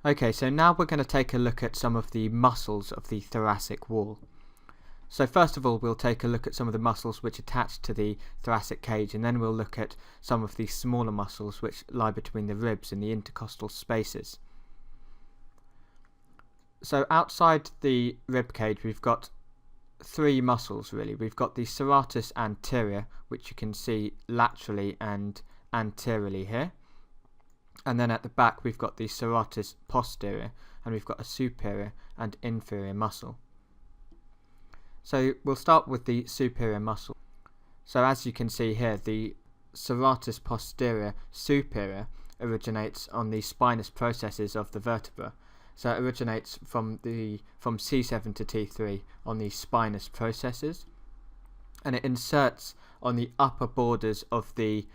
Okay, so now we're going to take a look at some of the muscles of the thoracic wall. So first of all, we'll take a look at some of the muscles which attach to the thoracic cage, and then we'll look at some of the smaller muscles which lie between the ribs and the intercostal spaces. So outside the rib cage, we've got three muscles really. We've got the serratus anterior, which you can see laterally and anteriorly here. And then at the back we've got the serratus posterior, and we've got a superior and inferior muscle. So we'll start with the superior muscle. So as you can see here, the serratus posterior superior originates on the spinous processes of the vertebra. So it originates from C7 to T3 on the spinous processes, and it inserts on the upper borders of the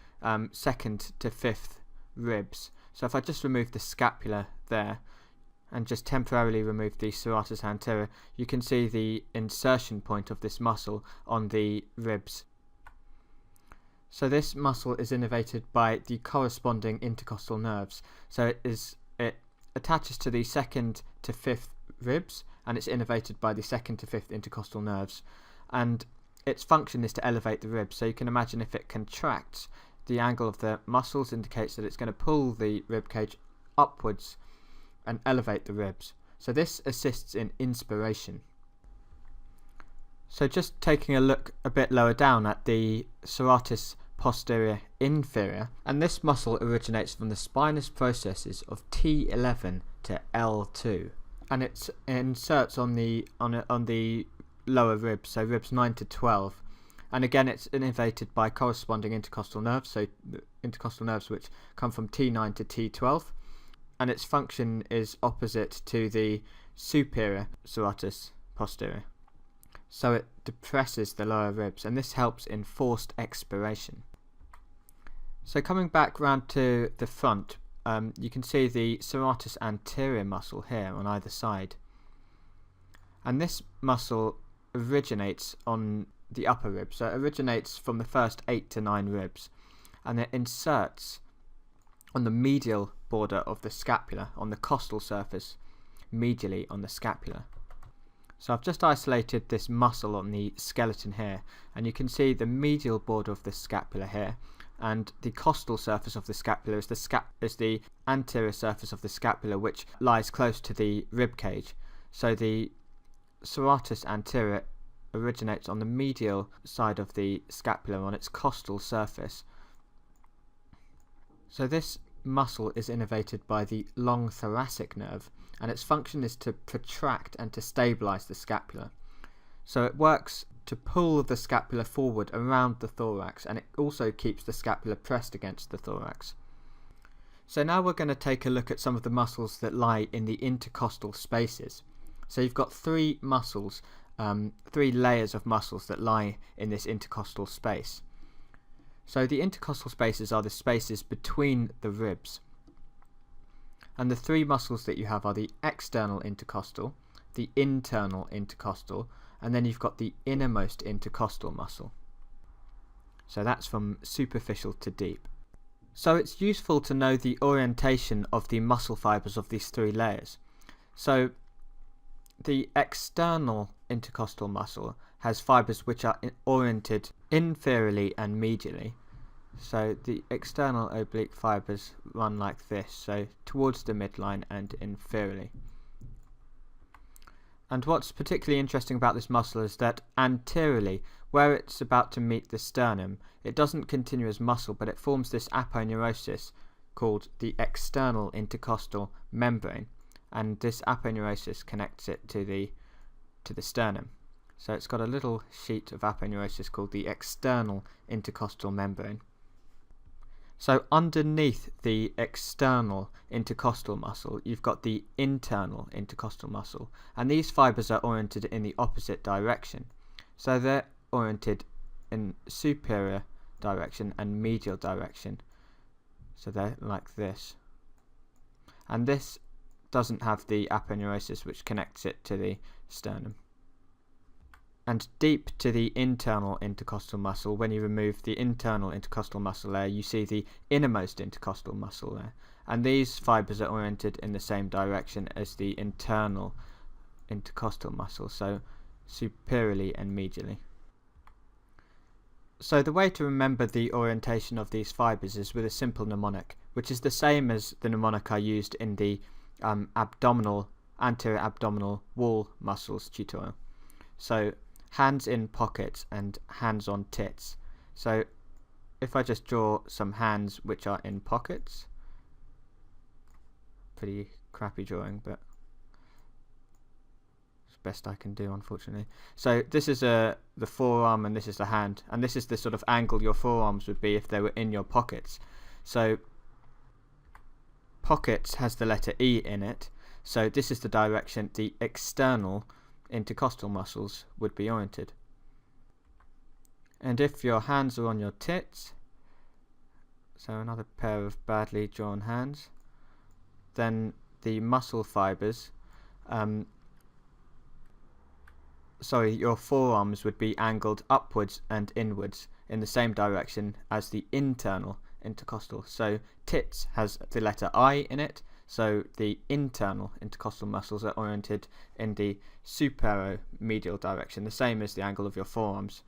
second to fifth ribs. So if I just remove the scapula there and just temporarily remove the serratus anterior, you can see the insertion point of this muscle on the ribs. So this muscle is innervated by the corresponding intercostal nerves. So it attaches to the second to fifth ribs, and it's innervated by the second to fifth intercostal nerves, and its function is to elevate the ribs. So you can imagine if it contracts, the angle of the muscles indicates that it's going to pull the rib cage upwards and elevate the ribs. So this assists in inspiration. So just taking a look a bit lower down at the serratus posterior inferior, and this muscle originates from the spinous processes of T11 to L2, and it inserts on the lower ribs, so ribs 9 to 12. And again, it's innervated by corresponding intercostal nerves, so the intercostal nerves which come from T9 to T12, and its function is opposite to the superior serratus posterior. So it depresses the lower ribs, and this helps in forced expiration. So coming back round to the front, you can see the serratus anterior muscle here on either side, and this muscle originates on the upper ribs. So it originates from the first 8 to 9 ribs, and it inserts on the medial border of the scapula, on the costal surface, medially on the scapula. So I've just isolated this muscle on the skeleton here, and you can see the medial border of the scapula here, and the costal surface of the scapula is the anterior surface of the scapula, which lies close to the rib cage. So the serratus anterior originates on the medial side of the scapula on its costal surface. So this muscle is innervated by the long thoracic nerve, and its function is to protract and to stabilize the scapula. So it works to pull the scapula forward around the thorax, and it also keeps the scapula pressed against the thorax. So now we're going to take a look at some of the muscles that lie in the intercostal spaces. So you've got three muscles, three layers of muscles that lie in this intercostal space. So the intercostal spaces are the spaces between the ribs, and the three muscles that you have are the external intercostal, the internal intercostal, and then you've got the innermost intercostal muscle. So that's from superficial to deep. So it's useful to know the orientation of the muscle fibers of these three layers. So the external intercostal muscle has fibers which are oriented inferiorly and medially. So the external oblique fibers run like this, so towards the midline and inferiorly. And what's particularly interesting about this muscle is that anteriorly, where it's about to meet the sternum, it doesn't continue as muscle, but it forms this aponeurosis called the external intercostal membrane, and this aponeurosis connects it to the sternum. So it's got a little sheet of aponeurosis called the external intercostal membrane. So underneath the external intercostal muscle, you've got the internal intercostal muscle, and these fibers are oriented in the opposite direction. So they're oriented in superior direction and medial direction. So they're like this. And this doesn't have the aponeurosis which connects it to the sternum. And deep to the internal intercostal muscle, when you remove the internal intercostal muscle layer, you see the innermost intercostal muscle layer. And these fibres are oriented in the same direction as the internal intercostal muscle, so superiorly and medially. So the way to remember the orientation of these fibres is with a simple mnemonic, which is the same as the mnemonic I used in the anterior abdominal wall muscles tutorial. So hands in pockets and hands on tits. So if I just draw some hands which are in pockets, pretty crappy drawing, but it's the best I can do, unfortunately. So this is the forearm and this is the hand, and this is the sort of angle your forearms would be if they were in your pockets. So pockets has the letter E in it, so this is the direction the external intercostal muscles would be oriented. And if your hands are on your tits, so another pair of badly drawn hands, then the muscle fibres, your forearms would be angled upwards and inwards in the same direction as the internal intercostal. So tits has the letter I in it, so the internal intercostal muscles are oriented in the supero-medial direction, the same as the angle of your forearms.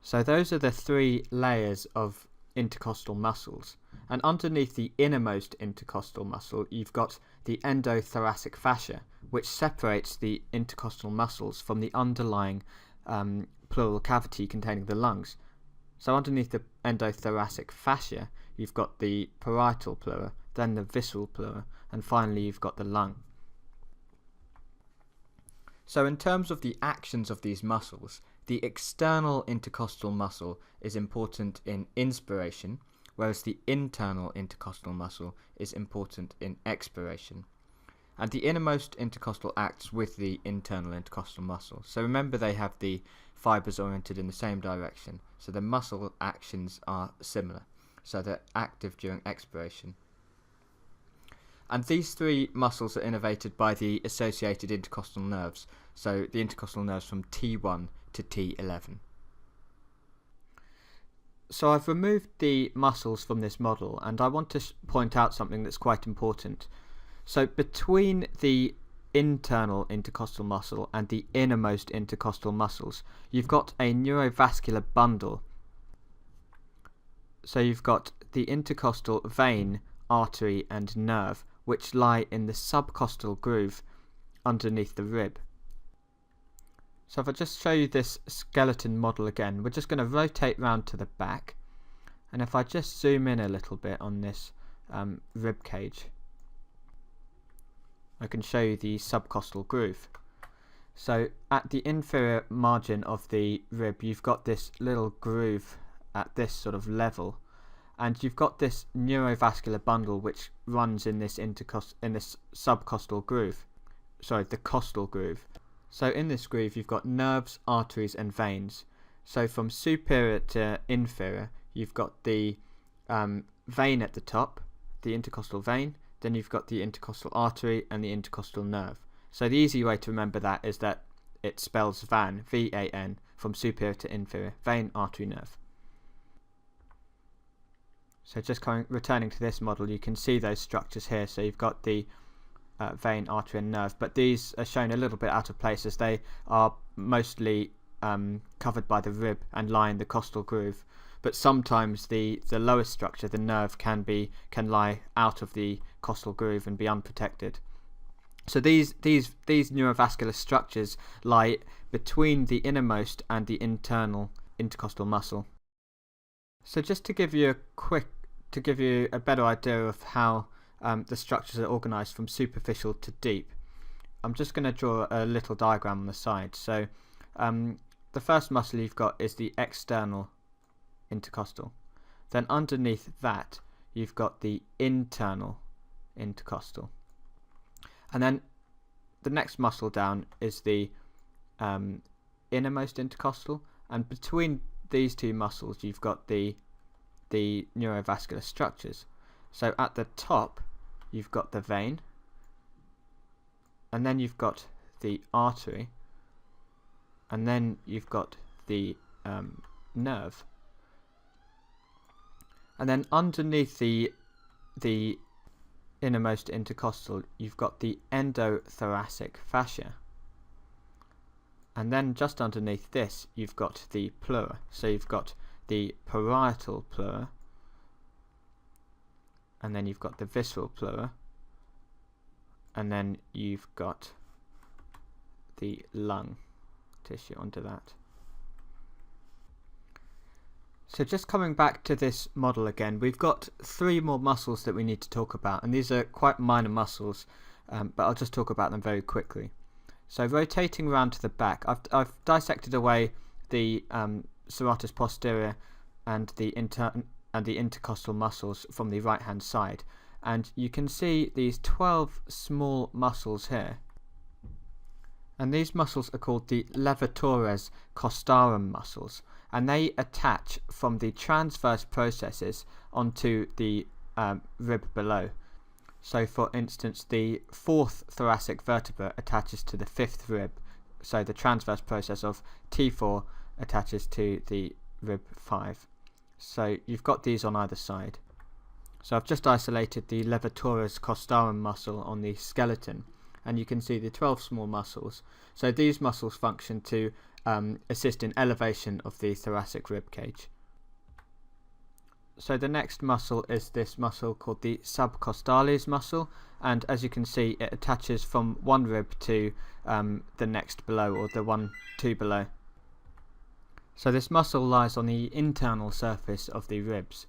So those are the three layers of intercostal muscles, and underneath the innermost intercostal muscle you've got the endothoracic fascia, which separates the intercostal muscles from the underlying pleural cavity containing the lungs. So underneath the endothoracic fascia you've got the parietal pleura, then the visceral pleura, and finally you've got the lung. So in terms of the actions of these muscles, the external intercostal muscle is important in inspiration, whereas the internal intercostal muscle is important in expiration. And the innermost intercostal acts with the internal intercostal muscle. So remember, they have the fibres oriented in the same direction, so the muscle actions are similar, so they're active during expiration. And these three muscles are innervated by the associated intercostal nerves, so the intercostal nerves from T1 to T11. So I've removed the muscles from this model, and I want to point out something that's quite important. So between the internal intercostal muscle and the innermost intercostal muscles, you've got a neurovascular bundle. So you've got the intercostal vein, artery and nerve, which lie in the subcostal groove underneath the rib. So if I just show you this skeleton model again, we're just going to rotate round to the back, and if I just zoom in a little bit on this rib cage, I can show you the subcostal groove. So at the inferior margin of the rib you've got this little groove at this sort of level, and you've got this neurovascular bundle which runs in this subcostal groove, the costal groove. So in this groove you've got nerves, arteries and veins. So from superior to inferior you've got the vein at the top, the intercostal vein, then you've got the intercostal artery and the intercostal nerve. So the easy way to remember that is that it spells VAN, V-A-N, from superior to inferior, vein, artery, nerve. So just returning to this model, you can see those structures here. So you've got the vein, artery and nerve, but these are shown a little bit out of place as they are mostly covered by the rib and lie in the costal groove. But sometimes the lowest structure, the nerve, can lie out of the costal groove and be unprotected. So these neurovascular structures lie between the innermost and the internal intercostal muscle. So just to give you a better idea of how the structures are organised from superficial to deep, I'm just going to draw a little diagram on the side. So the first muscle you've got is the external intercostal. Then underneath that you've got the internal intercostal, and then the next muscle down is the innermost intercostal, and between these two muscles you've got the neurovascular structures. So at the top you've got the vein, and then you've got the artery, and then you've got the nerve, and then underneath the innermost intercostal you've got the endothoracic fascia, and then just underneath this you've got the pleura. So you've got the parietal pleura, and then you've got the visceral pleura, and then you've got the lung tissue under that. So just coming back to this model again, we've got 3 more muscles that we need to talk about, and these are quite minor muscles, but I'll just talk about them very quickly. So rotating around to the back, I've dissected away the serratus posterior and the intercostal muscles from the right hand side, and you can see these 12 small muscles here, and these muscles are called the levatores costarum muscles, and they attach from the transverse processes onto the rib below. So for instance, the 4th thoracic vertebra attaches to the 5th rib, so the transverse process of T4 attaches to the rib 5. So you've got these on either side. So I've just isolated the levatores costarum muscle on the skeleton, and you can see the 12 small muscles. So these muscles function to assist in elevation of the thoracic rib cage. So the next muscle is this muscle called the subcostalis muscle, and as you can see it attaches from one rib to the next below, or the 2 below. So this muscle lies on the internal surface of the ribs.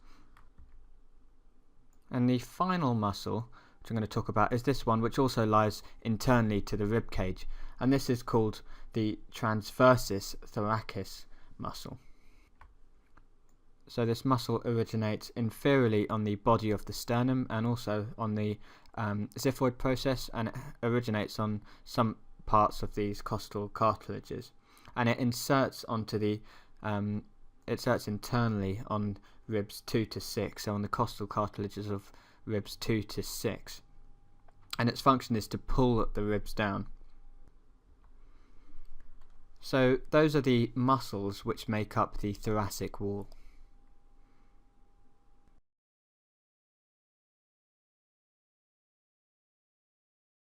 And the final muscle, which I'm going to talk about, is this one, which also lies internally to the rib cage, and this is called the transversus thoracis muscle. So this muscle originates inferiorly on the body of the sternum and also on the xiphoid process, and it originates on some parts of these costal cartilages, and it inserts internally on ribs 2 to 6, so on the costal cartilages of ribs 2 to 6, and its function is to pull the ribs down. So those are the muscles which make up the thoracic wall.